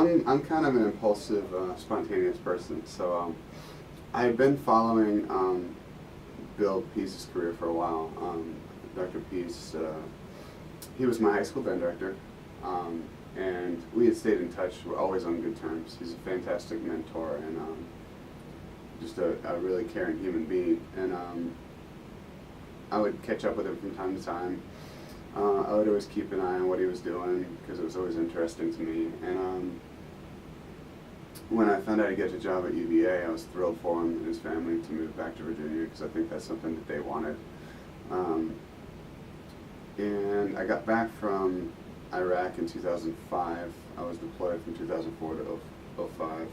I'm kind of an impulsive, spontaneous person. So I've been following Bill Pease's career for a while. Dr. Pease, he was my high school band director, and we had stayed in touch. We're always on good terms. He's a fantastic mentor and just a really caring human being. And I would catch up with him from time to time. I would always keep an eye on what he was doing because it was always interesting to me. And when I found out he'd get a job at UVA, I was thrilled for him and his family to move back to Virginia because I think that's something that they wanted. And I got back from Iraq in 2005. I was deployed from 2004 to 05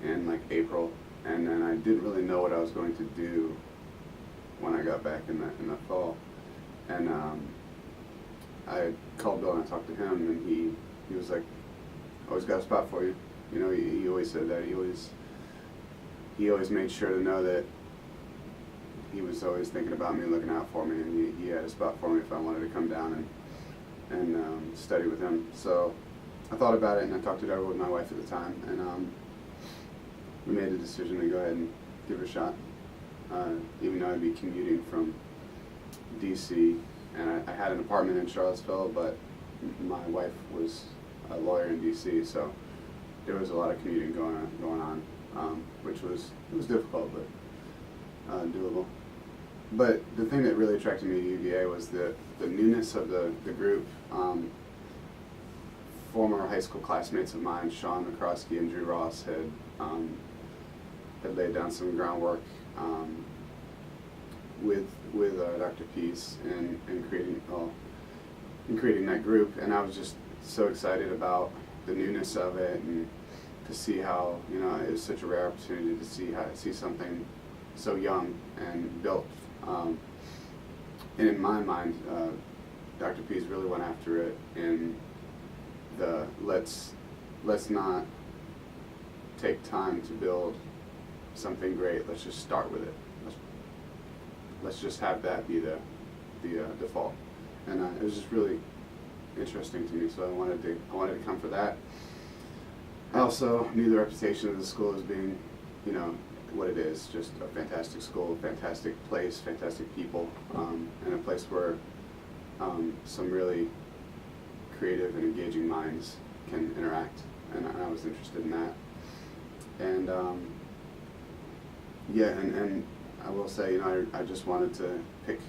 in like April, and then I didn't really know what I was going to do when I got back in the fall. And I called Bill and I talked to him, and he was like, "Always got a spot for you." You know, he always said that. He always made sure to know that he was always thinking about me, looking out for me, and he had a spot for me if I wanted to come down and study with him. So I thought about it, and I talked it over with my wife at the time, and we made the decision to go ahead and give it a shot. Even though I'd be commuting from D.C., and I had an apartment in Charlottesville, but my wife was a lawyer in D.C., so there was a lot of commuting going on, which was difficult, but doable. But the thing that really attracted me to UVA was the newness of the group. Former high school classmates of mine, Sean McCroskey and Drew Ross, had laid down some groundwork with Dr. Pease and creating that group, and I was just so excited about the newness of it and to see how, you know, it was such a rare opportunity to see something so young and built. And in my mind, Dr. Pease really went after it in the let's not take time to build something great. Let's just start with it. Let's just have that be the default. And it was just really interesting to me, so I wanted to come for that. I also knew the reputation of the school as being, you know, what it is, just a fantastic school, fantastic place, fantastic people, and a place where some really creative and engaging minds can interact, and I was interested in that. And and I will say, you know, I just wanted to pick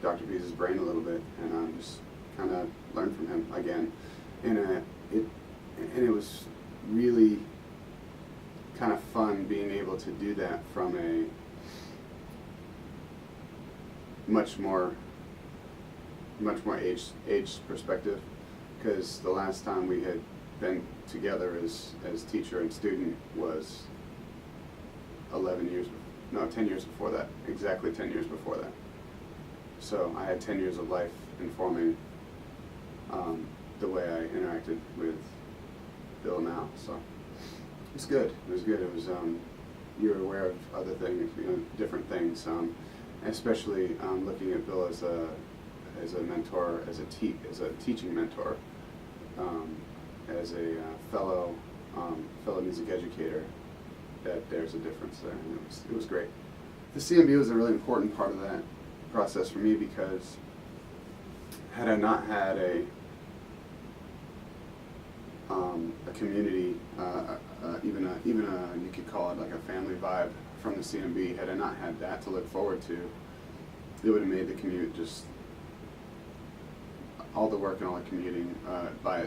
Dr. Pease's brain a little bit and just kind of learn from him again. And it was really kind of fun being able to do that from a much more aged perspective, because the last time we had been together as teacher and student was 10 years before that, exactly 10 years before that. So I had 10 years of life informing the way I interacted with Bill now. So it was good. It was good. It was you're aware of other things, you know, different things, especially looking at Bill as a mentor, as a teaching mentor, as a fellow music educator. That there's a difference there, and it was great. The CMB was a really important part of that process for me, because had I not had a community, even a you could call it like a family vibe from the CMB, had I not had that to look forward to, it would have made the commute just all the work and all the commuting by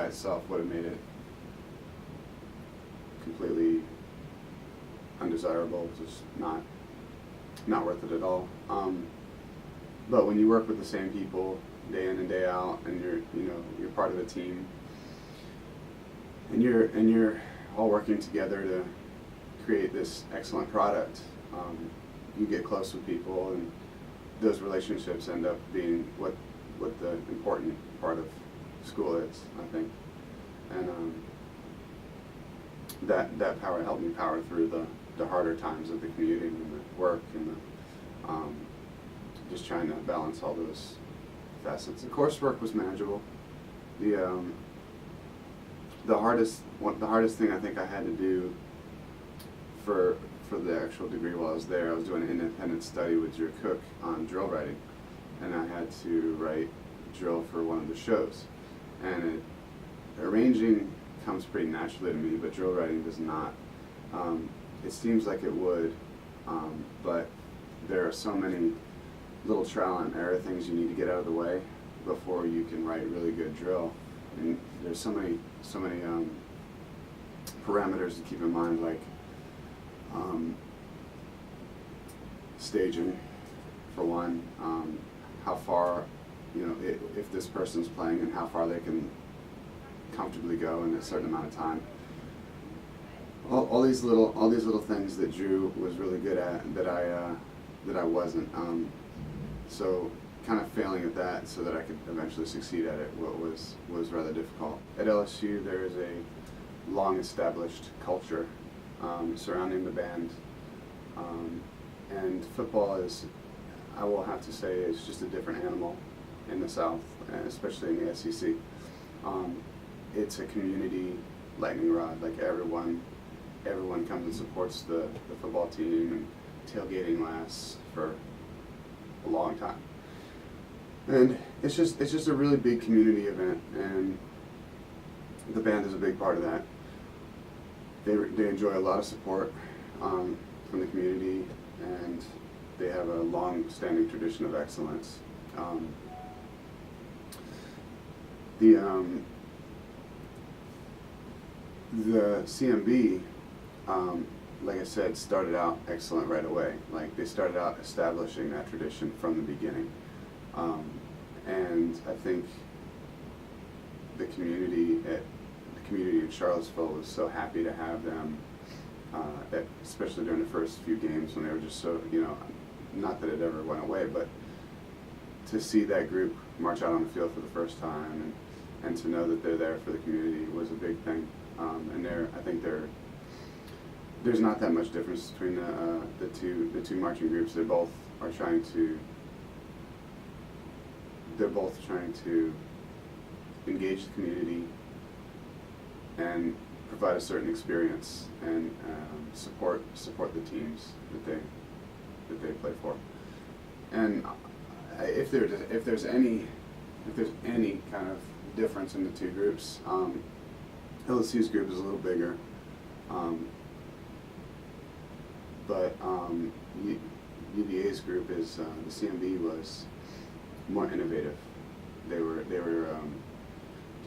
itself would have made it completely undesirable, just not worth it at all. But when you work with the same people day in and day out, and you're part of a team, and you're all working together to create this excellent product, you get close with people, and those relationships end up being what the important part of school is, I think. And that power helped me power through the harder times of the commuting and the work and the just trying to balance all those facets. The coursework was manageable. the hardest thing I think I had to do for the actual degree while I was there, I was doing an independent study with Drew Cook on drill writing, and I had to write drill for one of the shows. And arranging comes pretty naturally to me, but drill writing does not. It seems like it would, but there are so many little trial and error things you need to get out of the way before you can write really good drill. And there's so many parameters to keep in mind, like staging, for one, how far, if this person's playing and how far they can comfortably go in a certain amount of time. All these little things that Drew was really good at that I wasn't. So kind of failing at that so that I could eventually succeed at it was rather difficult. At LSU, there is a long-established culture surrounding the band, and football is, I will have to say, is just a different animal in the South, especially in the SEC. It's a community lightning rod. Like everyone comes and supports the football team, and tailgating lasts for a long time. And it's just a really big community event, and the band is a big part of that. They enjoy a lot of support from the community, and they have a long-standing tradition of excellence. The CMB, like I said, started out excellent right away. Like, they started out establishing that tradition from the beginning. And I think the community in Charlottesville was so happy to have them, especially during the first few games when they were just so, not that it ever went away, but to see that group march out on the field for the first time and to know that they're there for the community was a big thing. And I think there's not that much difference between the two marching groups. They're both trying to engage the community and provide a certain experience and support the teams that they play for. And if there's any kind of difference in the two groups, LSU's group is a little bigger, but UVA's group is the CMB was more innovative. They were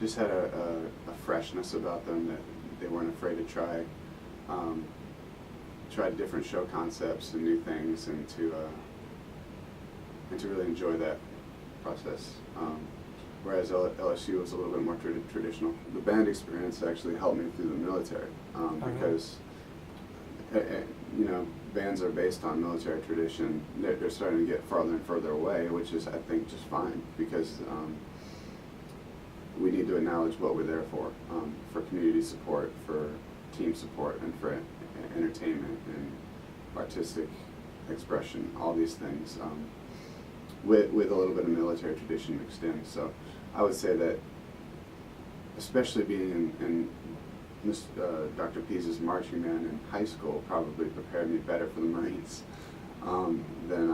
just had a freshness about them that they weren't afraid to try different show concepts and new things, and to really enjoy that process. Whereas LSU was a little bit more traditional. The band experience actually helped me through the military, because bands are based on military tradition. They're starting to get farther and further away, which is, I think, just fine, because we need to acknowledge what we're there for community support, for team support, and for entertainment and artistic expression, all these things, with a little bit of military tradition mixed in. So I would say that, especially being in Dr. Pease's marching band in high school, probably prepared me better for the Marines than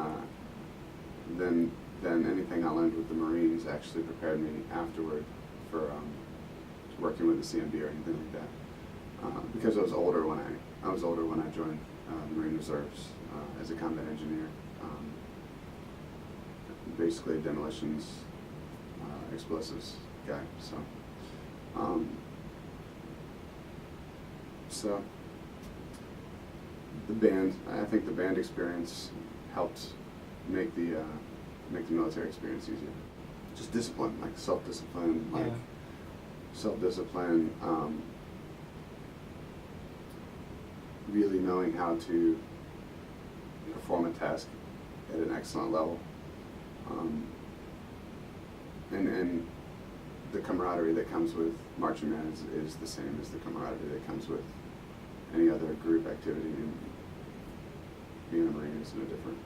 anything I learned with the Marines actually prepared me afterward for working with the CMB or anything like that. Because I was older when I joined the Marine Reserves as a combat engineer, basically demolitions, explosives guy. So I think the band experience helped make the military experience easier. Just discipline, like self-discipline, really knowing how to perform a task at an excellent level, and the camaraderie that comes with marching band is the same as the camaraderie that comes with any other group activity, and being a Marine is no different.